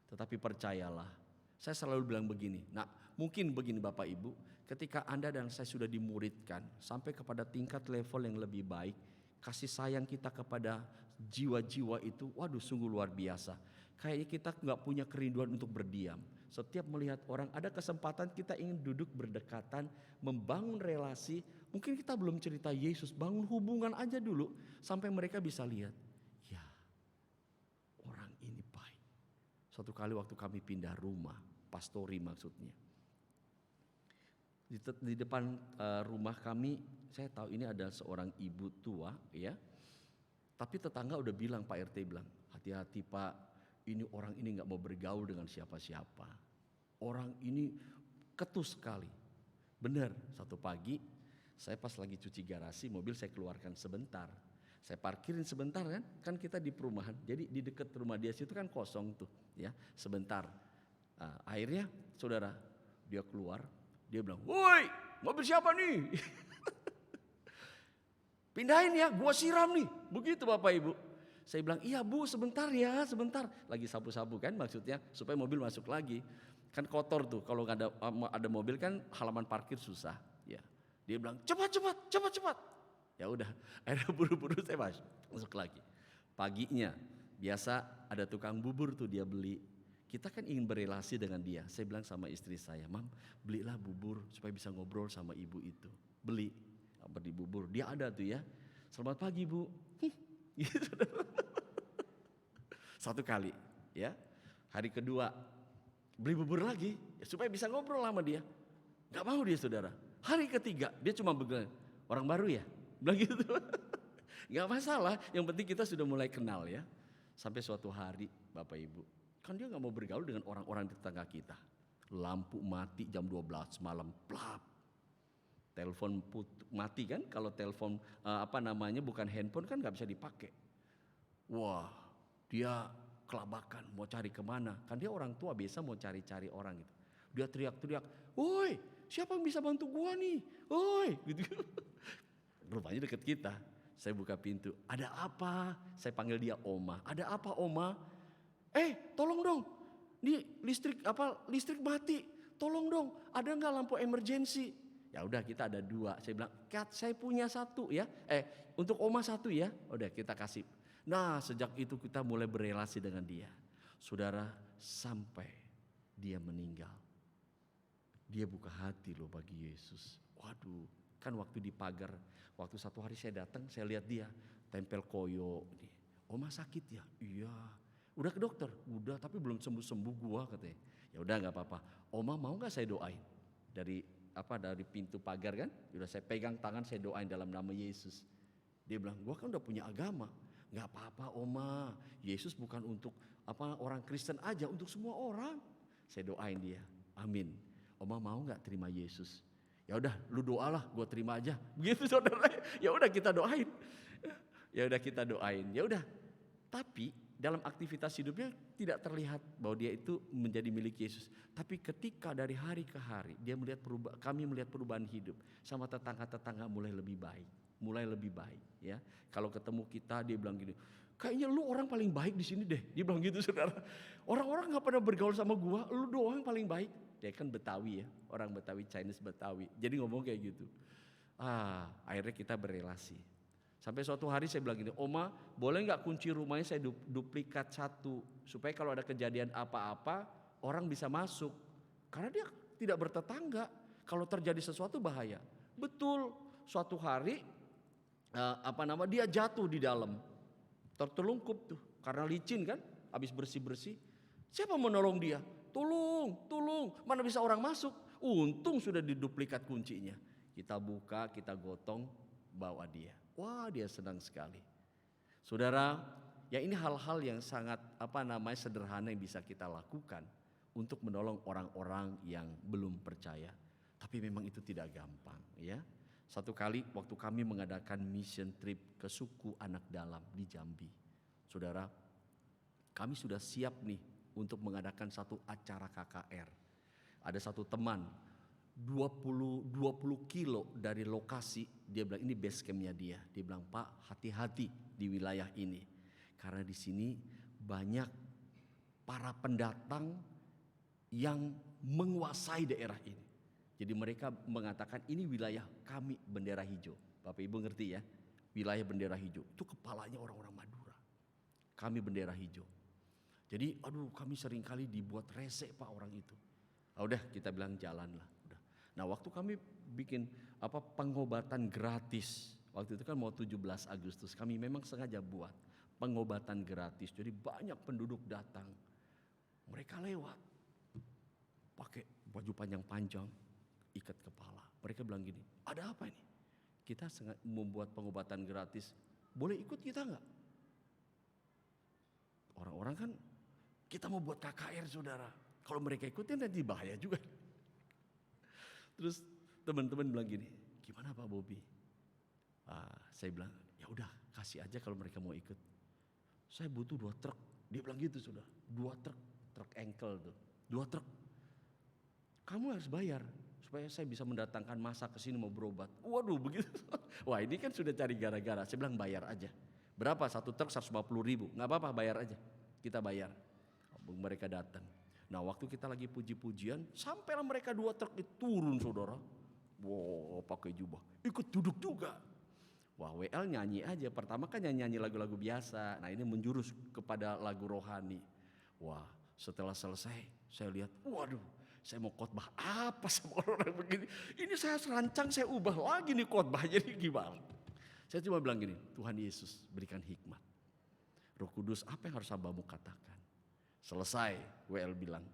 Tetapi percayalah, saya selalu bilang begini. Nah, mungkin begini Bapak Ibu, ketika Anda dan saya sudah dimuridkan sampai kepada tingkat level yang lebih baik, kasih sayang kita kepada jiwa-jiwa itu, waduh sungguh luar biasa. Kayaknya kita nggak punya kerinduan untuk berdiam. Setiap melihat orang ada kesempatan kita ingin duduk berdekatan, membangun relasi. Mungkin kita belum cerita Yesus, bangun hubungan aja dulu sampai mereka bisa lihat. Ya, orang ini baik. Suatu kali waktu kami pindah rumah, pastori maksudnya. Di depan rumah kami, saya tahu ini ada seorang ibu tua ya. Tapi tetangga udah bilang, Pak RT bilang, hati-hati Pak, ini orang ini gak mau bergaul dengan siapa-siapa. Orang ini ketus sekali. Benar, satu pagi saya pas lagi cuci garasi, mobil saya keluarkan sebentar. Saya parkirin sebentar kan kita di perumahan. Jadi di dekat rumah dia situ kan kosong tuh ya, sebentar. Akhirnya saudara, dia keluar, dia bilang, woi mobil siapa nih? Pindahin ya, gua siram nih. Begitu Bapak Ibu. Saya bilang, iya Bu sebentar ya, sebentar. Lagi sapu-sapu kan maksudnya, supaya mobil masuk lagi. Kan kotor tuh, kalau nggak ada mobil kan halaman parkir susah. Ya. Dia bilang, cepat. Ya udah, akhirnya buru-buru saya masuk lagi. Paginya, biasa ada tukang bubur tuh dia beli. Kita kan ingin berelasi dengan dia. Saya bilang sama istri saya, Mam belilah bubur supaya bisa ngobrol sama ibu itu. Beli bubur, dia ada tuh ya. Selamat pagi Bu. Gitu. Satu kali ya. Hari kedua beli bubur lagi ya, supaya bisa ngobrol sama dia. Gak mau dia saudara. Hari ketiga dia cuma begini, orang baru ya, bilang gitu. Gak masalah, yang penting kita sudah mulai kenal ya. Sampai suatu hari Bapak Ibu, kan dia gak mau bergaul dengan orang-orang di tetangga kita. Lampu mati jam 12 malam, plap. Telepon mati kan, kalau telepon bukan handphone kan gak bisa dipakai. Wah, dia kelabakan, mau cari kemana. Kan dia orang tua biasa mau cari-cari orang gitu. Dia teriak-teriak, "Woi, siapa yang bisa bantu gua nih? Woi," gitu. Rupanya deket kita. Saya buka pintu, "Ada apa?" Saya panggil dia Oma. "Ada apa, Oma?" Tolong dong. Nih listrik mati. Tolong dong, ada nggak lampu emergency?" Ya udah, kita ada 2. Saya bilang, "Kat, saya punya 1 ya. Untuk Oma 1 ya." Udah kita kasih. Nah, sejak itu kita mulai berelasi dengan dia. Saudara, sampai dia meninggal. Dia buka hati loh bagi Yesus. Waduh, kan waktu di pagar, waktu satu hari saya datang, saya lihat dia tempel koyo. "Oma sakit ya?" "Iya." "Udah ke dokter?" "Udah, tapi belum sembuh-sembuh gua," katanya. "Ya udah, nggak apa-apa. Oma mau nggak saya doain?" Dari pintu pagar kan, udah saya pegang tangan, saya doain dalam nama Yesus. Dia bilang, "Gua kan udah punya agama." "Nggak apa-apa, Oma. Yesus bukan untuk orang Kristen aja, untuk semua orang." Saya doain dia. "Amin. Oma mau nggak terima Yesus?" "Ya udah, lu doalah, gue terima aja." Begitu saudara. Ya udah kita doain. Ya udah. Tapi dalam aktivitas hidupnya tidak terlihat bahwa dia itu menjadi milik Yesus. Tapi ketika dari hari ke hari dia kami melihat perubahan hidup. Sama tetangga-tetangga mulai lebih baik, ya. Kalau ketemu kita dia bilang gini, "Kayaknya lu orang paling baik di sini deh." Dia bilang gitu, saudara. "Orang-orang nggak pernah bergaul sama gua, lu doang paling baik." Dia kan Betawi ya, orang Betawi, Chinese Betawi. Jadi ngomong kayak gitu. Akhirnya kita berelasi. Sampai suatu hari saya bilang gini, "Oma, boleh nggak kunci rumahnya saya duplikat 1, supaya kalau ada kejadian apa-apa orang bisa masuk. Karena dia tidak bertetangga, kalau terjadi sesuatu bahaya." Betul, suatu hari dia jatuh di dalam, tertelungkup tuh karena licin kan, habis bersih-bersih. Siapa menolong dia? Tolong, mana bisa orang masuk? Untung sudah diduplikat kuncinya. Kita buka, kita gotong, bawa dia. Wah, dia senang sekali. Saudara, ya ini hal-hal yang sangat sederhana yang bisa kita lakukan untuk menolong orang-orang yang belum percaya. Tapi memang itu tidak gampang, ya. Satu kali waktu kami mengadakan mission trip ke suku Anak Dalam di Jambi. Saudara, kami sudah siap nih untuk mengadakan satu acara KKR. Ada satu teman 20 kilo dari lokasi, dia bilang ini base campnya dia. Dia bilang, "Pak, hati-hati di wilayah ini, karena di sini banyak para pendatang yang menguasai daerah ini." Jadi mereka mengatakan ini wilayah kami bendera hijau. Bapak Ibu ngerti ya, wilayah bendera hijau itu kepalanya orang-orang Madura. Kami bendera hijau. Jadi kami seringkali dibuat rese Pak orang itu. Udah kita bilang jalanlah. Nah, waktu kami bikin pengobatan gratis, waktu itu kan mau 17 Agustus, kami memang sengaja buat pengobatan gratis. Jadi banyak penduduk datang. Mereka lewat pakai baju panjang-panjang, ikat kepala. Mereka bilang gini, "Ada apa ini? Kita sengaja membuat pengobatan gratis. Boleh ikut kita enggak?" Orang-orang kan, kita mau buat KKR, saudara. Kalau mereka ikutin nanti bahaya juga. Terus teman-teman bilang gini, "Gimana Pak Bobi?" Saya bilang, "Ya udah, kasih aja kalau mereka mau ikut. Saya butuh 2 truk." Dia bilang gitu, sudah. 2 truk engkel tuh. 2 truk. "Kamu harus bayar supaya saya bisa mendatangkan masa ke sini mau berobat." Waduh, begitu. Wah, ini kan sudah cari gara-gara. Saya bilang bayar aja. "Berapa? 1 truk 150.000. Nggak apa-apa, bayar aja." Kita bayar. Mereka datang. Nah, waktu kita lagi puji-pujian, sampailah mereka 2 truk itu turun, saudara. Wow, pakai jubah, ikut duduk juga. Wah, WL nyanyi aja. Pertama kan nyanyi lagu-lagu biasa. Nah, ini menjurus kepada lagu rohani. Wah, setelah selesai, saya lihat, waduh, saya mau khotbah apa sama orang begini. Ini saya serancang, saya ubah lagi nih khotbah. Jadi gimana? Saya cuma bilang gini, "Tuhan Yesus berikan hikmat. Roh Kudus, apa yang harus hambamu katakan?" Selesai, WL bilang,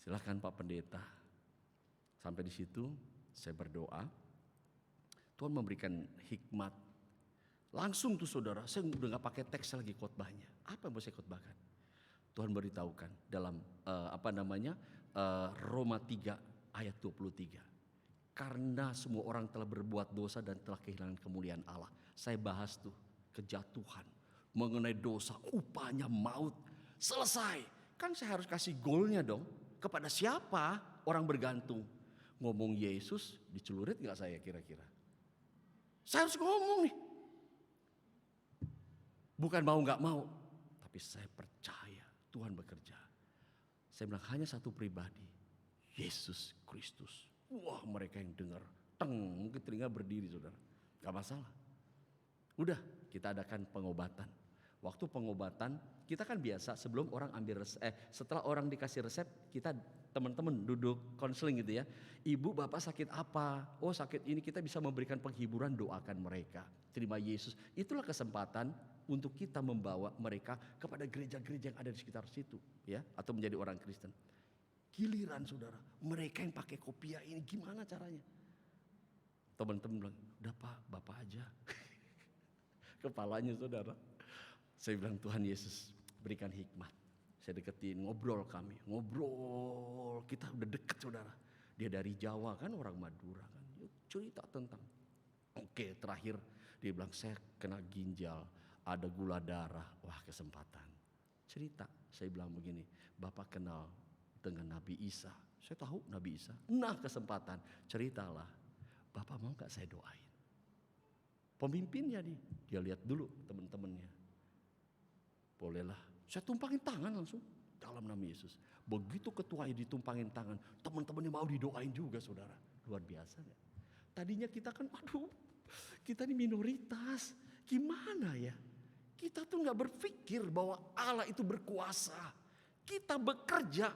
"Silakan Pak Pendeta." Sampai di situ saya berdoa, Tuhan memberikan hikmat. Langsung tuh saudara, saya udah gak pakai teks lagi khotbahnya. Apa yang mau saya khotbahkan? Tuhan beritahukan dalam Roma 3 ayat 23. Karena semua orang telah berbuat dosa dan telah kehilangan kemuliaan Allah. Saya bahas tuh kejatuhan mengenai dosa, upahnya maut. selesai. Kan saya harus kasih goalnya dong. Kepada siapa orang bergantung? Ngomong Yesus, dicelurit gak saya kira-kira? Saya harus ngomong nih. Bukan mau gak mau, tapi saya percaya Tuhan bekerja. Saya bilang hanya satu pribadi, Yesus Kristus. Wah, mereka yang dengar, mungkin telinga berdiri saudara. Gak masalah. Udah, kita adakan pengobatan. Waktu pengobatan kita kan biasa sebelum orang ambil setelah orang dikasih resep, kita teman-teman duduk konseling gitu ya. Ibu bapak sakit apa? Oh sakit ini, kita bisa memberikan penghiburan, doakan mereka. Terima Yesus. Itulah kesempatan untuk kita membawa mereka kepada gereja-gereja yang ada di sekitar situ ya, atau menjadi orang Kristen. Giliran saudara, mereka yang pakai kopiah ini gimana caranya? Teman-teman bilang, udah Pak, Bapak aja. Kepalanya saudara. Saya bilang Tuhan Yesus berikan hikmat. Saya deketin, ngobrol, kita udah deket saudara. Dia dari Jawa kan, orang Madura kan, cerita tentang. Oke, terakhir dia bilang saya kena ginjal, ada gula darah. Wah, kesempatan. Cerita, saya bilang begini, Bapak kenal dengan Nabi Isa. Saya tahu Nabi Isa. Nah, kesempatan, ceritalah. Bapak mau gak saya doain? Pemimpinnya nih, dia lihat dulu teman-temannya. Bolehlah, saya tumpangin tangan langsung dalam nama Yesus. Begitu ketuanya ditumpangin tangan, teman-temannya mau didoain juga saudara. Luar biasa ya. Tadinya kita kan, kita ini minoritas. Gimana ya? Kita tuh gak berpikir bahwa Allah itu berkuasa. Kita bekerja,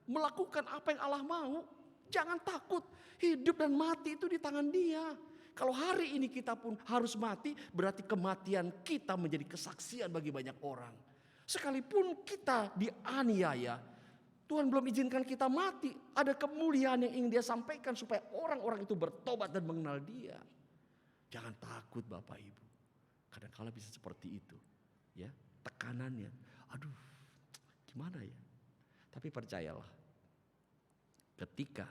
melakukan apa yang Allah mau. Jangan takut, hidup dan mati itu di tangan Dia. Kalau hari ini kita pun harus mati, berarti kematian kita menjadi kesaksian bagi banyak orang. Sekalipun kita dianiaya, Tuhan belum izinkan kita mati. Ada kemuliaan yang ingin Dia sampaikan supaya orang-orang itu bertobat dan mengenal Dia. Jangan takut Bapak Ibu. Kadang-kala bisa seperti itu. Ya, tekanannya. Aduh, gimana ya? Tapi percayalah. Ketika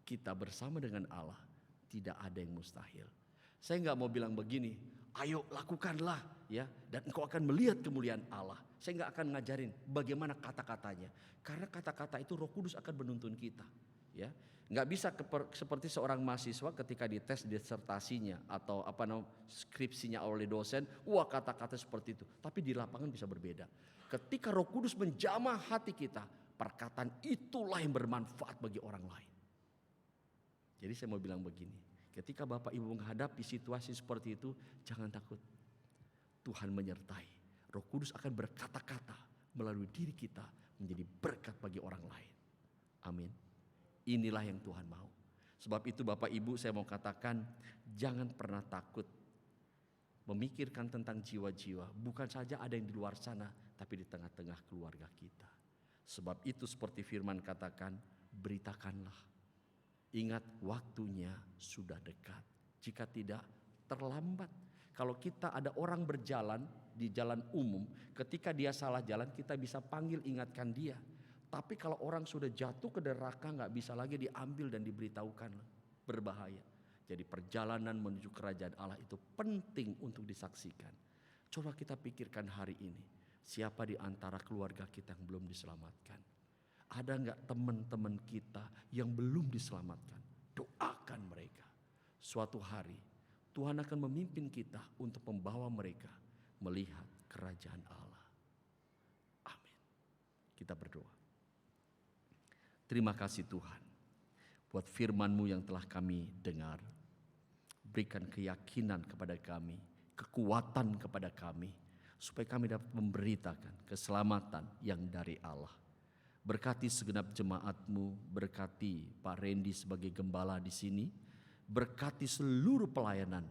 kita bersama dengan Allah, tidak ada yang mustahil. Saya nggak mau bilang begini, ayo lakukanlah ya, dan engkau akan melihat kemuliaan Allah. Saya nggak akan ngajarin bagaimana kata-katanya, karena kata-kata itu Roh Kudus akan menuntun kita. Ya, nggak bisa seperti seorang mahasiswa ketika dites disertasinya atau skripsinya oleh dosen, wah kata-kata seperti itu. Tapi di lapangan bisa berbeda. Ketika Roh Kudus menjamah hati kita, perkataan itulah yang bermanfaat bagi orang lain. Jadi saya mau bilang begini, ketika Bapak Ibu menghadapi situasi seperti itu, jangan takut. Tuhan menyertai. Roh Kudus akan berkata-kata melalui diri kita menjadi berkat bagi orang lain. Amin. Inilah yang Tuhan mau. Sebab itu Bapak Ibu saya mau katakan, jangan pernah takut memikirkan tentang jiwa-jiwa. Bukan saja ada yang di luar sana, tapi di tengah-tengah keluarga kita. Sebab itu seperti firman katakan, beritakanlah. Ingat waktunya sudah dekat. Jika tidak, terlambat. Kalau kita ada orang berjalan di jalan umum, ketika dia salah jalan kita bisa panggil ingatkan dia. Tapi kalau orang sudah jatuh ke neraka gak bisa lagi diambil dan diberitahukan. Berbahaya. Jadi perjalanan menuju kerajaan Allah itu penting untuk disaksikan. Coba kita pikirkan hari ini. Siapa di antara keluarga kita yang belum diselamatkan? Ada gak teman-teman kita yang belum diselamatkan? Doakan mereka. Suatu hari Tuhan akan memimpin kita untuk membawa mereka melihat kerajaan Allah. Amin. Kita berdoa. Terima kasih Tuhan buat firman-Mu yang telah kami dengar. Berikan keyakinan kepada kami, kekuatan kepada kami, supaya kami dapat memberitakan keselamatan yang dari Allah. Berkati segenap jemaat-Mu, berkati Pak Randy sebagai gembala di sini, berkati seluruh pelayanan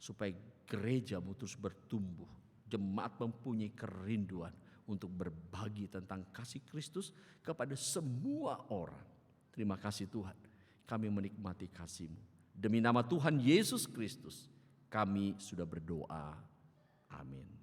supaya gereja-Mu terus bertumbuh. Jemaat mempunyai kerinduan untuk berbagi tentang kasih Kristus kepada semua orang. Terima kasih Tuhan, kami menikmati kasih-Mu. Demi nama Tuhan Yesus Kristus, kami sudah berdoa. Amin.